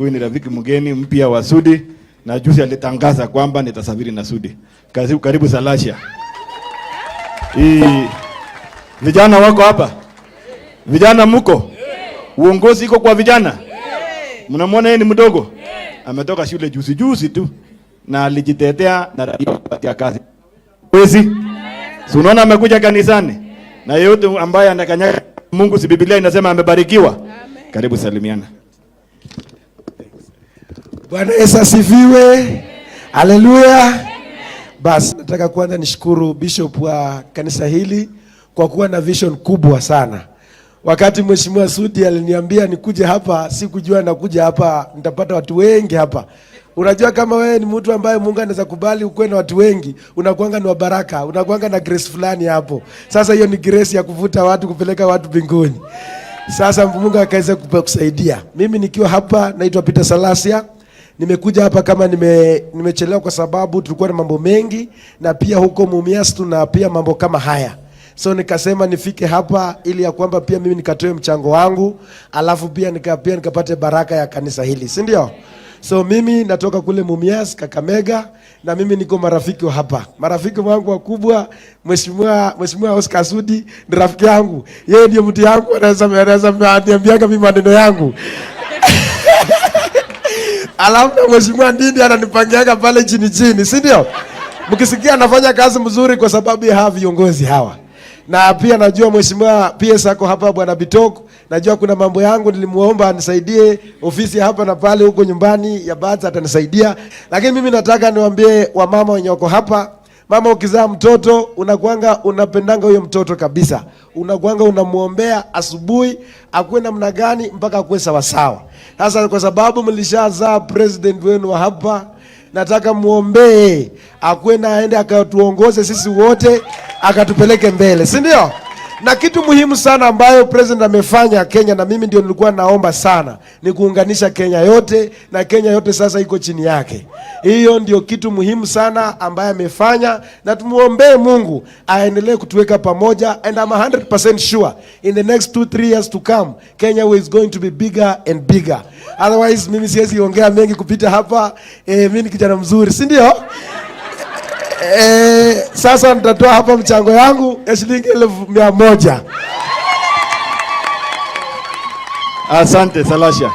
Huyu ni rafiki mgeni mpya wa Sudi na juzi alitangaza kwamba nitasafiri na Sudi. Karibu Salasha. Vijana wako hapa? Vijana mko? Uongozi iko kwa vijana? Mnamwona yeye ni mdogo? Ametoka shule juzi tu na alijitetea na kupatia kazi. Wezi? Si unaona amekuja kanisani? Na yeyote ambaye anakanyaga Mungu, si Biblia inasema amebarikiwa? Karibu salimiana. Bwana Yesu asifiwe. Haleluya. Basi nataka kwanza nishukuru Bishop wa kanisa hili kwa kuwa na vision kubwa sana. Wakati Mheshimiwa Sudi aliniambia nikuje hapa, sikujua nakuja hapa nitapata watu wengi hapa. Unajua kama wewe ni mtu ambaye Mungu anaweza kubali ukwe na watu wengi, unakuanga ni wa baraka, unakuanga na grace fulani hapo. Sasa hiyo ni grace ya kuvuta watu kupeleka watu mbinguni. Sasa Mungu akaweza kusaidia. Mimi nikiwa hapa naitwa Peter Salasya. Nimekuja hapa kama nimechelewa kwa sababu tulikuwa na mambo mengi na pia huko Mumias tuna pia mambo kama haya. So nikasema nifike hapa ili ya kwamba pia mimi nikatoe mchango wangu, alafu pia nikapate baraka ya kanisa hili, si ndio? So mimi natoka kule Mumias, Kakamega, na mimi niko marafiki wa hapa. Marafiki wangu wakubwa, Mheshimiwa Oscar Sudi ni rafiki yangu. Yeye ndiye mtu yangu, anaweza niambiaga mimi maneno yangu. Alafu na Mheshimiwa Ndindi ananipangiaga pale chini, si ndio? Mkisikia anafanya kazi mzuri kwa sababu ya hawa viongozi hawa. Na pia najua Mheshimiwa PS ako hapa, Bwana Bitoko. Najua kuna mambo yangu nilimuomba anisaidie ofisi hapa na pale huko nyumbani ya Bata atanisaidia. Lakini mimi nataka niwaambie wamama wenye wako hapa, mama ukizaa mtoto unapendanga huyo mtoto kabisa. Unamuombea asubuhi akuwe namna gani mpaka akuwe sawa sawa. Sasa kwa sababu mlishazaa president wenu wa hapa, nataka muombee akuwe na aende akatuongoze sisi wote akatupeleke mbele, si ndio? Na kitu muhimu sana ambayo president amefanya Kenya, na mimi ndio nilikuwa naomba sana, ni kuunganisha Kenya yote, na Kenya yote sasa iko chini yake. Hiyo ndio kitu muhimu sana ambaye amefanya, na tumuombee Mungu aendelee kutuweka pamoja, and I'm 100% sure in the next 2-3 years to come Kenya is going to be bigger and bigger. Otherwise mimi siwezi ongea mengi kupita hapa. Mimi ni kijana mzuri, si ndio? Sasa nitatoa hapa mchango yangu ya shilingi 100,000. Asante Salasha.